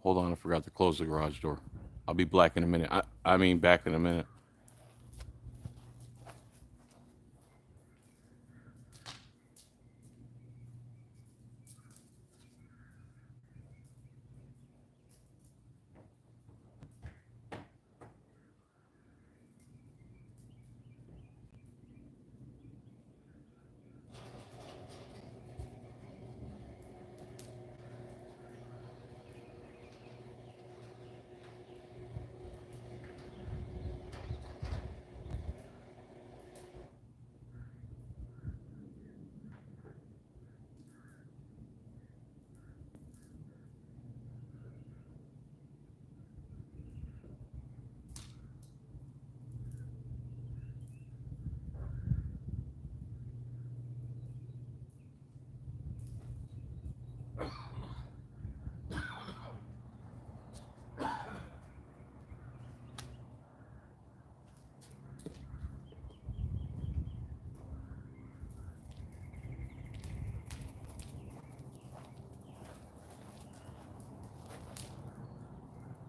Hold on, I forgot to close the garage door. I'll be black in a minute. I mean, back in a minute.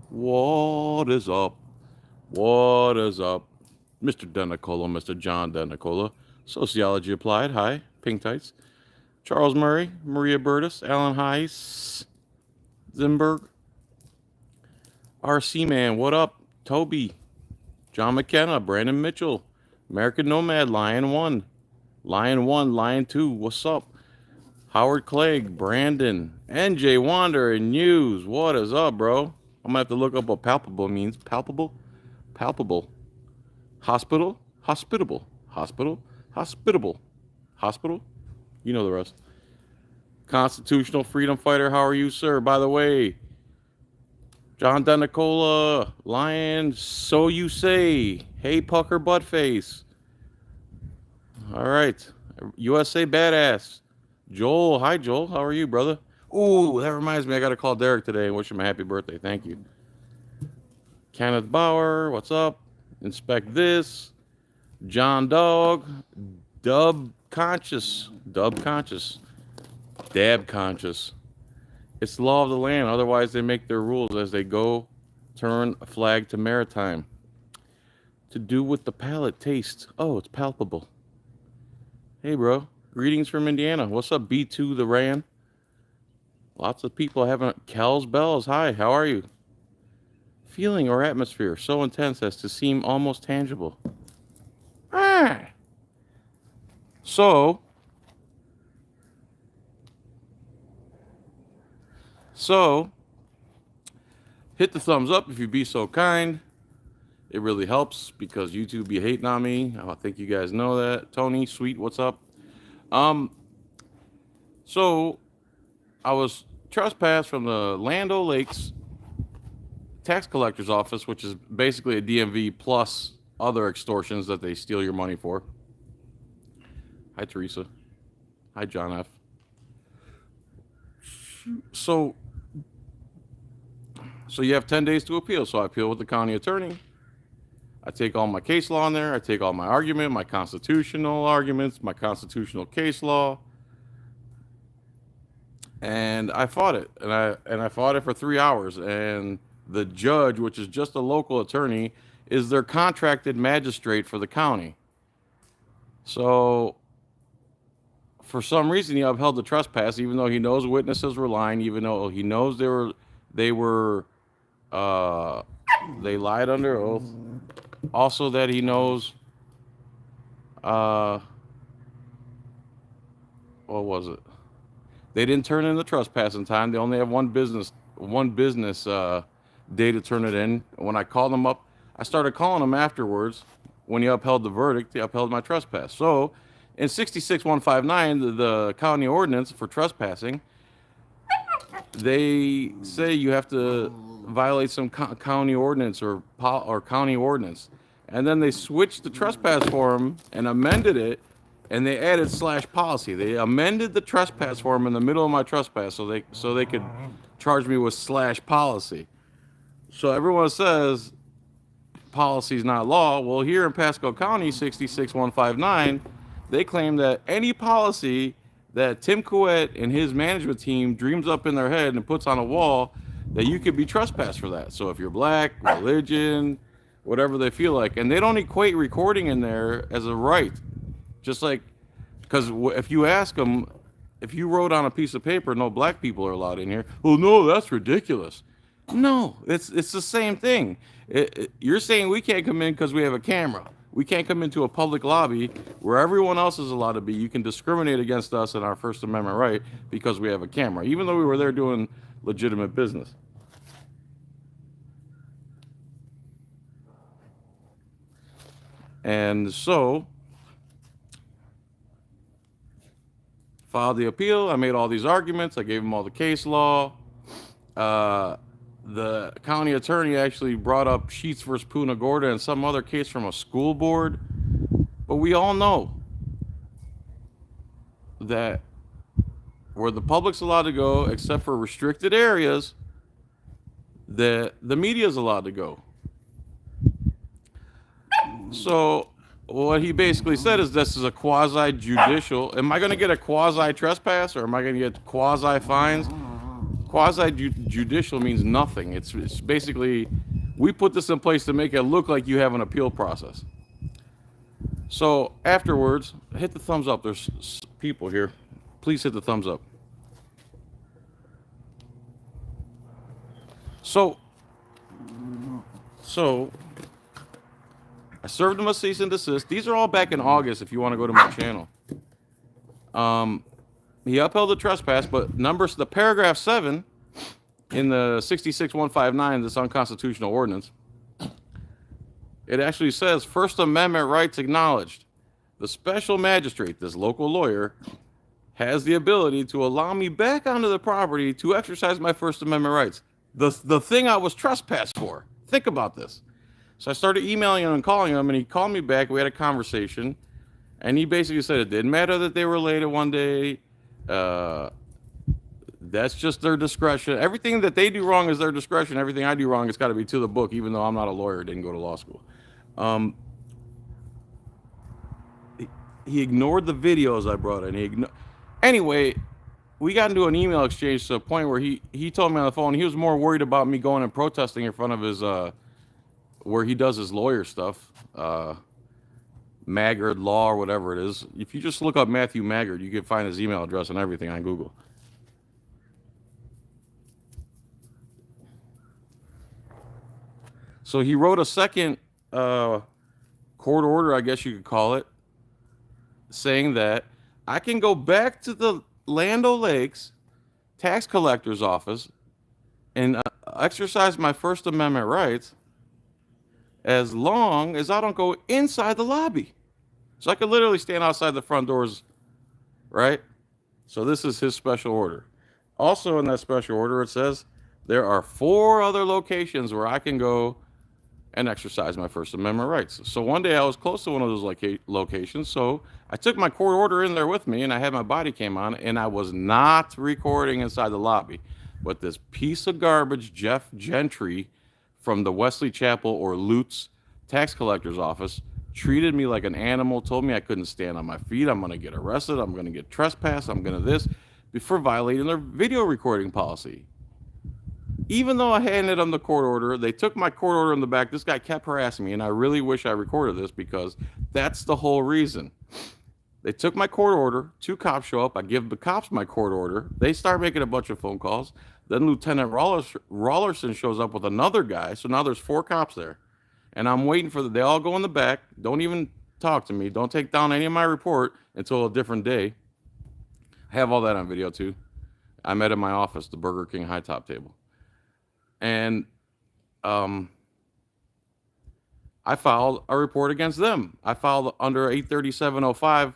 What is up? What is up? Mr. Denicola, Mr. John Denicola. Sociology Applied. Hi. Pink Tights. Charles Murray, Maria Burtis, Alan Heiss, Zimberg. RC Man, what up? Toby. John McKenna, Brandon Mitchell. American Nomad, Lion 1. Lion 1, Lion 2, what's up? Howard Clegg, Brandon, NJ Wander, and News. What is up, bro? I'm gonna have to look up what palpable means. Palpable? Palpable. Hospital? Hospitable. Hospital? Hospitable. Hospital? You know the rest. Constitutional Freedom Fighter, how are you, sir? By the way, John Denicola, Lion, so you say. Hey, Pucker Buttface. All right. USA Badass. Joel, hi, Joel. How are you, brother? Ooh, that reminds me, I got to call Derek today and wish him a happy birthday. Thank you. Kenneth Bauer, what's up? Inspect this. John Dog. Dub Conscious. Dub Conscious. Dab Conscious. It's the law of the land. Otherwise, they make their rules as they go. Turn a flag to maritime. To do with the palate taste. Oh, it's palpable. Hey, bro. Greetings from Indiana. What's up, B2 the Ran? Lots of people having Cal's Bells. Hi, how are you? Feeling or atmosphere so intense as to seem almost tangible. Ah. So, hit the thumbs up if you'd be so kind. It really helps because YouTube be hating on me. I think you guys know that. Tony, sweet, what's up? So I was trespassed from the Land O'Lakes tax collector's office, which is basically a DMV plus other extortions that they steal your money for. Hi, Teresa. Hi, John F. So you have 10 days to appeal. So I appeal with the county attorney. I take all my case law in there. I take all my argument, my constitutional arguments, my constitutional case law. And I fought it, and I fought it for 3 hours. And the judge, which is just a local attorney, is their contracted magistrate for the county. So, for some reason, he upheld the trespass, even though he knows witnesses were lying, even though he knows they lied under oath. Also, that he knows, what was it? They didn't turn in the trespass in time. They only have one business day to turn it in. When I called them up, I started calling them afterwards. When he upheld the verdict, he upheld my trespass. So, in 66159, the county ordinance for trespassing, they say you have to violate some county ordinance or county ordinance, and then they switched the trespass form and amended it. And they added /policy. They amended the trespass form in the middle of my trespass so they could charge me with /policy. So everyone says policy is not law. Well, here in Pasco County, 66159, they claim that any policy that Tim Couette and his management team dreams up in their head and puts on a wall, that you could be trespassed for that. So if you're black, religion, whatever they feel like, and they don't equate recording in there as a right. Just like, because if you ask them, if you wrote on a piece of paper, no black people are allowed in here. Well, no, that's ridiculous. No, it's the same thing. You're saying we can't come in because we have a camera. We can't come into a public lobby where everyone else is allowed to be. You can discriminate against us in our First Amendment right because we have a camera, even though we were there doing legitimate business. And so, filed the appeal. I made all these arguments. I gave them all the case law. The county attorney actually brought up Sheets versus Punta Gorda and some other case from a school board. But we all know that where the public's allowed to go, except for restricted areas, the media is allowed to go. So what he basically said is this is a quasi-judicial. Am I going to get a quasi-trespass or am I going to get quasi-fines? Quasi-judicial means nothing. It's basically, we put this in place to make it look like you have an appeal process. So afterwards, hit the thumbs up. There's people here. Please hit the thumbs up. So I served him a cease and desist. These are all back in August if you want to go to my channel. He upheld the trespass, but the paragraph 7 in the 66159, this unconstitutional ordinance, it actually says First Amendment rights acknowledged. The special magistrate, this local lawyer, has the ability to allow me back onto the property to exercise my First Amendment rights. The thing I was trespassed for. Think about this. So I started emailing him and calling him, and he called me back. We had a conversation, and he basically said it didn't matter that they were late at one day. That's just their discretion. Everything that they do wrong is their discretion. Everything I do wrong has got to be to the book, even though I'm not a lawyer, didn't go to law school. He ignored the videos I brought in. Anyway, we got into an email exchange to a point where he told me on the phone he was more worried about me going and protesting in front of his where he does his lawyer stuff, Maggard Law or whatever it is. If you just look up Matthew Maggard, you can find his email address and everything on Google. So he wrote a second court order, I guess you could call it, saying that I can go back to the Land O'Lakes tax collector's office and exercise my First Amendment rights as long as I don't go inside the lobby. So I could literally stand outside the front doors, right? So this is his special order. Also in that special order, it says there are 4 other locations where I can go and exercise my First Amendment rights. So one day I was close to one of those locations, so I took my court order in there with me, and I had my body cam on, and I was not recording inside the lobby. But this piece of garbage, Jeff Gentry, from the Wesley Chapel or Lutz tax collector's office, treated me like an animal, told me I couldn't stand on my feet, I'm going to get arrested, I'm going to get trespassed, I'm going to this, for violating their video recording policy. Even though I handed them the court order, they took my court order in the back. This guy kept harassing me, and I really wish I recorded this because that's the whole reason. They took my court order. 2 cops show up. I give the cops my court order. They start making a bunch of phone calls. Then Lieutenant Rollerson shows up with another guy. So now there's 4 cops there. And I'm waiting for they all go in the back. Don't even talk to me. Don't take down any of my report until a different day. I have all that on video too. I met in my office, the Burger King high top table. And I filed a report against them. I filed under 837.05,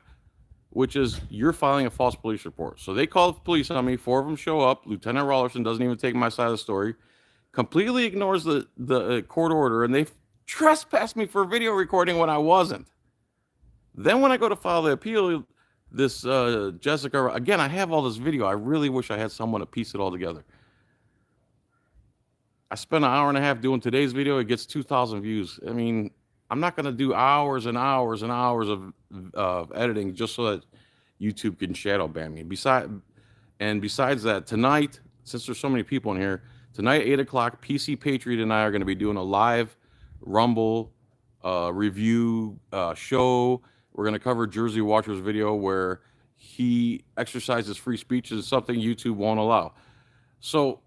which is you're filing a false police report. So they call the police on me. 4 of them show up. Lieutenant Rollerson doesn't even take my side of the story, completely ignores the court order, and they trespassed me for video recording when I wasn't. Then when I go to file the appeal, this Jessica, again, I have all this video. I really wish I had someone to piece it all together. I spent an hour and a half doing today's video. It gets 2,000 views. I mean, I'm not going to do hours and hours and hours of editing just so that YouTube can shadow ban me. Besides that, tonight, since there's so many people in here, tonight, 8 o'clock, PC Patriot and I are going to be doing a live Rumble review show. We're going to cover Jersey Watcher's video where he exercises free speech is something YouTube won't allow. So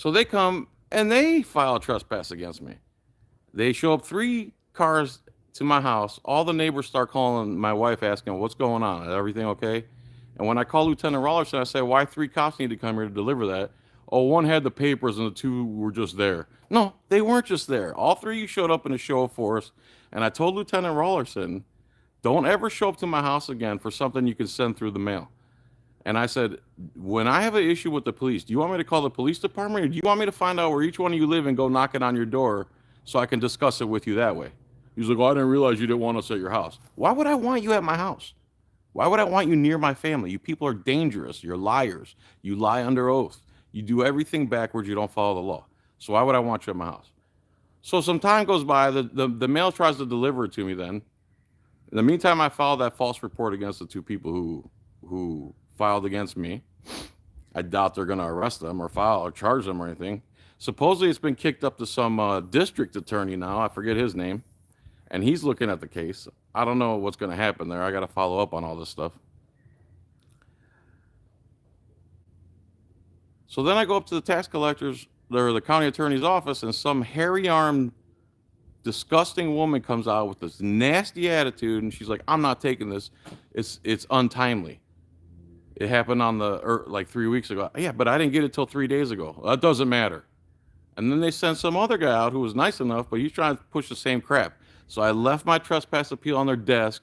they come and they file a trespass against me. They show up 3 cars to my house. All the neighbors start calling my wife asking, what's going on? Is everything okay? And when I call Lieutenant Rollerson, I say, why 3 cops need to come here to deliver that? Oh, 1 had the papers and the 2 were just there. No, they weren't just there. All 3 showed up in a show of force. And I told Lieutenant Rollerson, don't ever show up to my house again for something you can send through the mail. And I said, when I have an issue with the police, do you want me to call the police department, or do you want me to find out where each one of you live and go knocking on your door so I can discuss it with you that way? He's like, oh, I didn't realize you didn't want us at your house. Why would I want you at my house? Why would I want you near my family? You people are dangerous. You're liars. You lie under oath. You do everything backwards. You don't follow the law. So why would I want you at my house? So some time goes by. The mail tries to deliver it to me then. In the meantime, I filed that false report against the 2 people who filed against me. I doubt they're going to arrest them or file or charge them or anything. Supposedly it's been kicked up to some district attorney now. I forget his name. And he's looking at the case. I don't know what's going to happen there. I got to follow up on all this stuff. So then I go up to the tax collector's or the county attorney's office, and some hairy-armed, disgusting woman comes out with this nasty attitude, and she's like, I'm not taking this. It's untimely. It happened on like 3 weeks ago. Yeah, but I didn't get it till 3 days ago. That doesn't matter. And then they sent some other guy out who was nice enough, but he's trying to push the same crap. So I left my trespass appeal on their desk,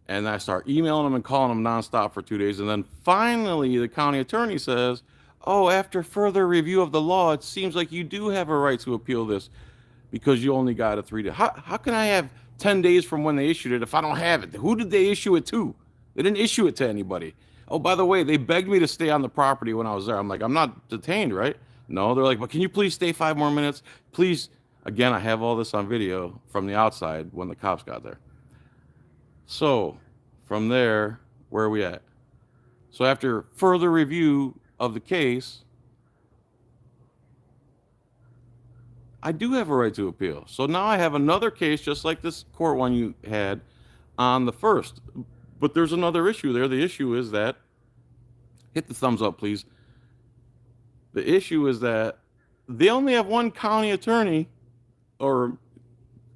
and I start emailing them and calling them nonstop for 2 days. And then finally, the county attorney says, oh, after further review of the law, it seems like you do have a right to appeal this because you only got a 3 day. How can I have 10 days from when they issued it if I don't have it? Who did they issue it to? They didn't issue it to anybody. Oh, by the way, they begged me to stay on the property when I was there. I'm like, I'm not detained, right? No, they're like, but can you please stay 5 more minutes? Please. Again, I have all this on video from the outside when the cops got there. So from there, where are we at? So after further review of the case, I do have a right to appeal. So now I have another case just like this court one you had on the 1st. But there's another issue there. The issue is that, hit the thumbs up, please. The issue is that they only have 1 county attorney or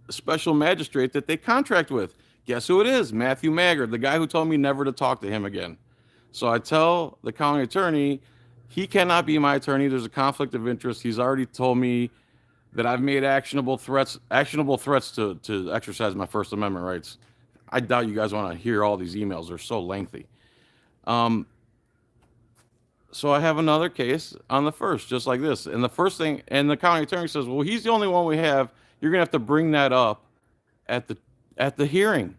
a special magistrate that they contract with. Guess who it is? Matthew Maggard, the guy who told me never to talk to him again. So I tell the county attorney, he cannot be my attorney. There's a conflict of interest. He's already told me that I've made actionable threats to exercise my First Amendment rights. I doubt you guys want to hear all these emails. They're so lengthy. So I have another case on the 1st, just like this. And the first thing, and the county attorney says, well, he's the only one we have. You're going to have to bring that up at the hearing.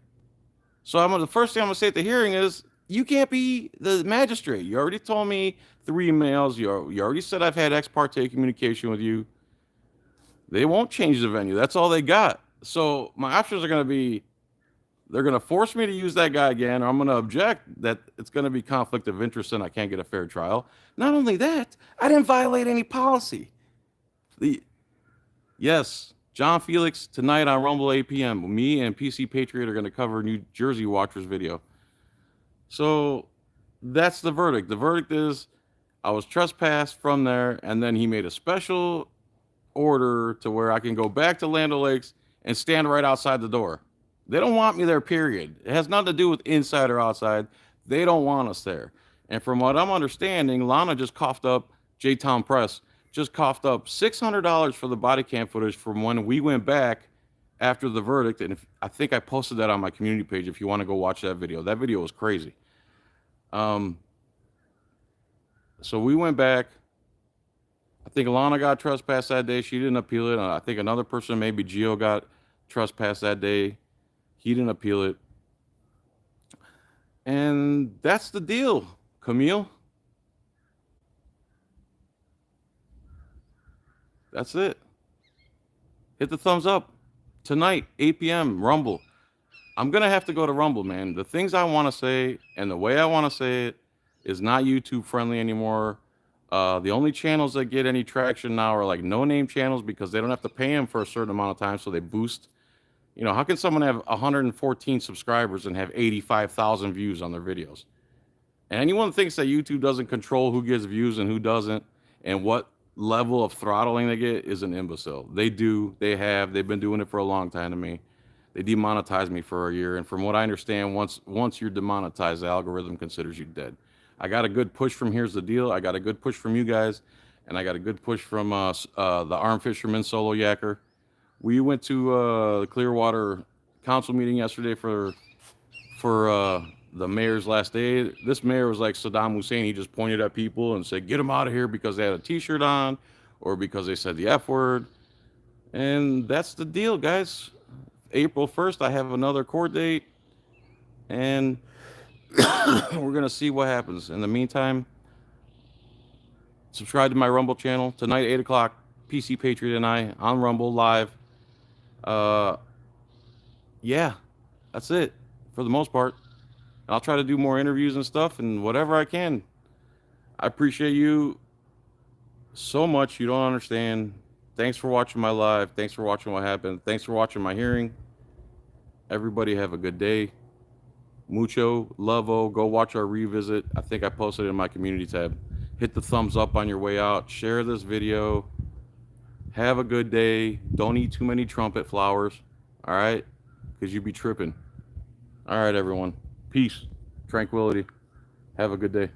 So the first thing I'm going to say at the hearing is, you can't be the magistrate. You already told me 3 emails. You already said I've had ex parte communication with you. They won't change the venue. That's all they got. So my options are going to be, they're going to force me to use that guy again, or I'm going to object that it's going to be conflict of interest and I can't get a fair trial. Not only that, I didn't violate any policy. Yes, JohnFilax tonight on Rumble 8 p.m. Me and PC Patriot are going to cover New Jersey Watcher's video. So that's the verdict. The verdict is I was trespassed from there, and then he made a special order to where I can go back to Land O'Lakes and stand right outside the door. They don't want me there, period. It has nothing to do with inside or outside. They don't want us there. And from what I'm understanding, Lana just coughed up, J-Town Press, just coughed up $600 for the body cam footage from when we went back after the verdict. And I think I posted that on my community page if you want to go watch that video. That video was crazy. So we went back. I think Alana got trespassed that day. She didn't appeal it. I think another person, maybe Gio, got trespassed that day. He didn't appeal it. And that's the deal, Camille. That's it. Hit the thumbs up. Tonight, 8 p.m., Rumble. I'm going to have to go to Rumble, man. The things I want to say and the way I want to say it, is not YouTube friendly anymore. The only channels that get any traction now are like no-name channels because they don't have to pay them for a certain amount of time, so they boost. You know, how can someone have 114 subscribers and have 85,000 views on their videos? And anyone thinks that YouTube doesn't control who gets views and who doesn't, and what level of throttling they get is an imbecile. They do, they have, they've been doing it for a long time to me. They demonetized me for a year, and from what I understand, once you're demonetized, the algorithm considers you dead. I got a good push from Here's the Deal. I got a good push from you guys, and I got a good push from the Arm Fisherman Solo Yacker. We went to the Clearwater Council meeting yesterday for the mayor's last day. This mayor was like Saddam Hussein. He just pointed at people and said, "Get them out of here," because they had a T-shirt on, or because they said the F word. And that's the deal, guys. April 1st, I have another court date, and we're gonna see what happens. In the meantime, subscribe to my Rumble channel tonight, 8 o'clock. PC Patriot and I on Rumble live. Yeah, that's it for the most part. I'll try to do more interviews and stuff and whatever I can. I appreciate you so much. You don't understand. Thanks for watching my live. Thanks for watching what happened. Thanks for watching my hearing. Everybody have a good day. Mucho lovo. Go watch our revisit. I think I posted it in my community tab. Hit the thumbs up on your way out. Share this video. Have a good day. Don't eat too many trumpet flowers. All right? Because you be tripping. All right, everyone. Peace. Tranquility. Have a good day.